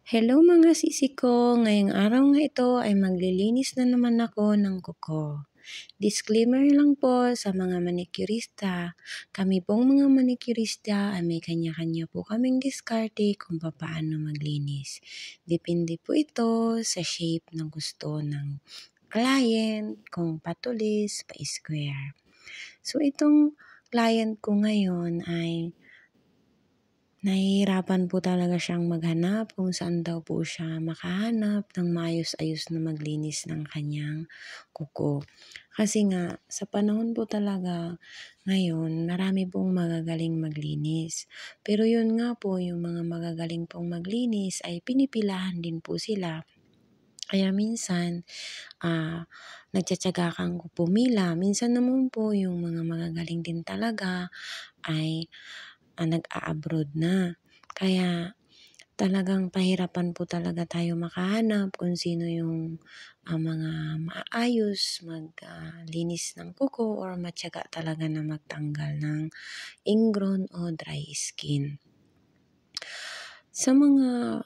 Hello mga sisi ko, ngayong araw nga ito ay maglilinis na naman ako ng kuko. Disclaimer lang po sa mga manicurista, kami pong mga manicurista ay may kanya-kanya po kaming diskarte kung paano maglinis. Depende po ito sa shape na gusto ng client, kung patulis, pa-square. So itong client ko ngayon ay nahihirapan po talaga siyang maghanap kung saan daw po siya makahanap ng maayos-ayos na maglinis ng kanyang kuko. Kasi nga, sa panahon po talaga ngayon, marami pong magagaling maglinis. Pero yun nga po, yung mga magagaling pong maglinis ay pinipilahan din po sila. Kaya minsan, nagtsatsaga kang pumila. Minsan naman po yung mga magagaling din talaga ay nag-a-abroad na. Kaya talagang pahirapan po talaga tayo makahanap kung sino yung mga maayos maglinis ng kuko or matyaga talaga na magtanggal ng ingrown o dry skin. Sa mga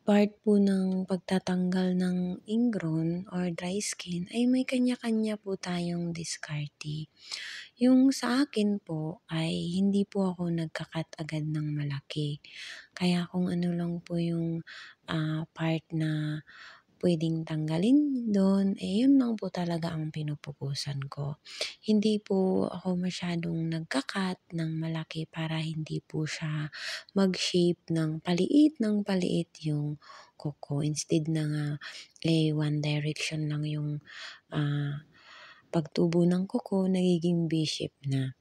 part po ng pagtatanggal ng ingrown or dry skin ay may kanya-kanya po tayong diskarte. Yung sa akin po ay hindi po ako nagka-cut agad ng malaki. Kaya kung ano lang po yung part na pwedeng tanggalin doon, yun lang po talaga ang pinupukusan ko. Hindi po ako masyadong nagka-cut ng malaki para hindi po siya mag-shape ng paliit yung kuko. Instead na nga, one direction lang yung pagtubo ng kuko, nagiging V-shape na.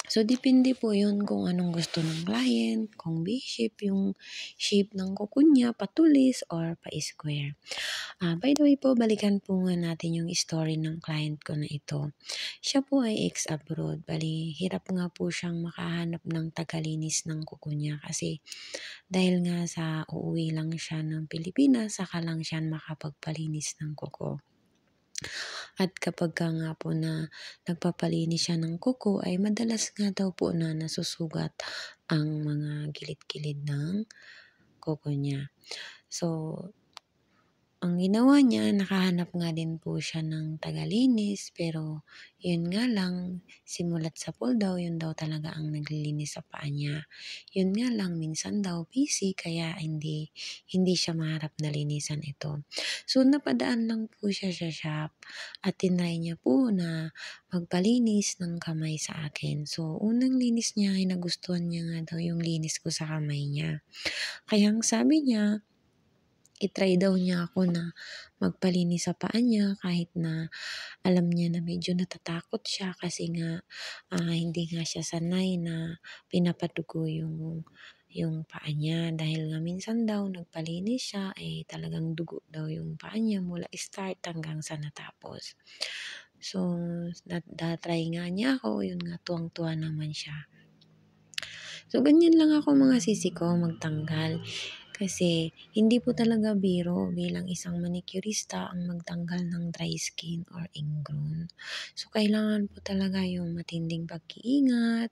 So, depende po yun kung anong gusto ng client, kung V-shape yung shape ng kuko niya, patulis or pa-square. By the way po, balikan po nga natin yung story ng client ko na ito. Siya po ay ex-abroad. Bali, hirap nga po siyang makahanap ng tagalinis ng kuko niya kasi dahil nga sa uuwi lang siya ng Pilipinas, saka lang siya makapagpalinis ng kuko. At kapag nga po na nagpapalinis siya ng kuko ay madalas nga daw po na nasusugat ang mga gilid-gilid ng kuko niya. So, ang ginawa niya, nakahanap nga din po siya ng tagalinis pero yun nga lang, simulat sa pool daw, yun daw talaga ang naglilinis sa paa niya. Yun nga lang, minsan daw busy kaya hindi siya maharap na linisan ito. So napadaan lang po siya sa shop at tinry niya po na magpalinis ng kamay sa akin. So unang linis niya ay nagustuhan niya nga daw yung linis ko sa kamay niya. Kaya ang sabi niya, i-try daw niya ako na magpalinis sa paa niya kahit na alam niya na medyo natatakot siya kasi nga hindi nga siya sanay na pinapadugo yung paa niya dahil nga minsan daw nagpalinis siya talagang dugo daw yung paa niya mula start hanggang sa natapos. So, try nga niya ako, yun nga tuwang-tuwa naman siya. So, ganyan lang ako mga sisi ko magtanggal. Kasi hindi po talaga biro bilang isang manicurista ang magtanggal ng dry skin or ingrown. So, kailangan po talaga yung matinding pag-iingat,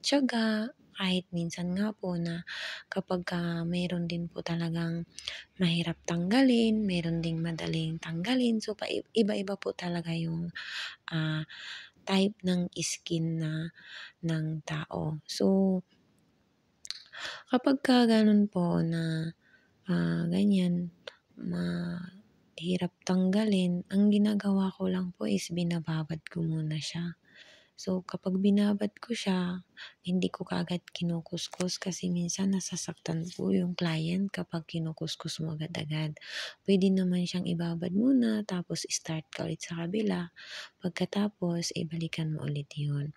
tiyaga, kahit minsan nga po na kapag mayroon din po talagang mahirap tanggalin, mayroon ding madaling tanggalin. So, iba-iba po talaga yung type ng skin ng tao. So, kapag ganun po na ganyan, mahirap tanggalin, ang ginagawa ko lang po is binababad ko muna siya. So, kapag binabad ko siya, hindi ko kaagad kinukuskus kasi minsan nasasaktan po yung client kapag kinukuskus mo agad-agad. Pwede naman siyang ibabad muna tapos start ka ulit sa kabila. Pagkatapos, ibalikan mo ulit yun.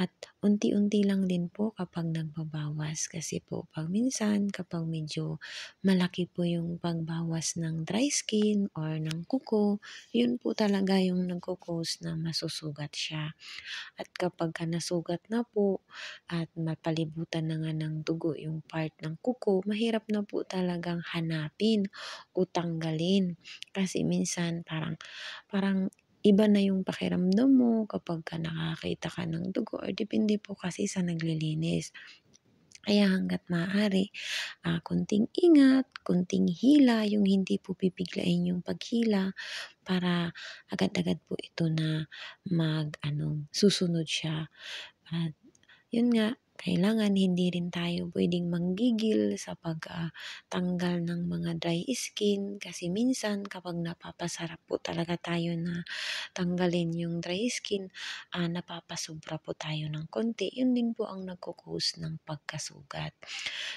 At unti-unti lang din po kapag nagbabawas kasi po pag minsan kapag medyo malaki po yung pagbawas ng dry skin or ng kuko, yun po talaga yung nagko-cause na masusugat siya. At kapag nasugat na po at mapalibutan na nga ng dugo yung part ng kuko, mahirap na po talagang hanapin o tanggalin. Kasi minsan parang iba na yung pakiramdam mo kapag nakakita ka ng dugo or depende po kasi sa naglilinis. Kaya hangga't maaari, konting ingat, konting hila, yung hindi po bibiglain yung paghila para agad-agad po ito na mag-ano, susunod siya. At yun nga, kailangan hindi rin tayo puwedeng manggigil sa tanggal ng mga dry skin kasi minsan kapag napapasarap po talaga tayo na tanggalin yung dry skin, napapasobra po tayo ng konti, yun din po ang nagko-cause ng pagkasugat.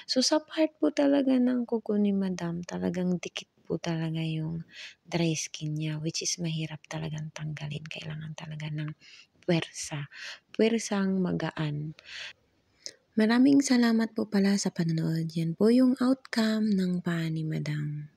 So, sa part po talaga ng kuko ni madam, talagang dikit po talaga yung dry skin niya, which is mahirap talagang tanggalin. Kailangan talaga ng puwersa, puwersang magaan. Maraming salamat po pala sa panonood. Yan po yung outcome ng paa ni madam.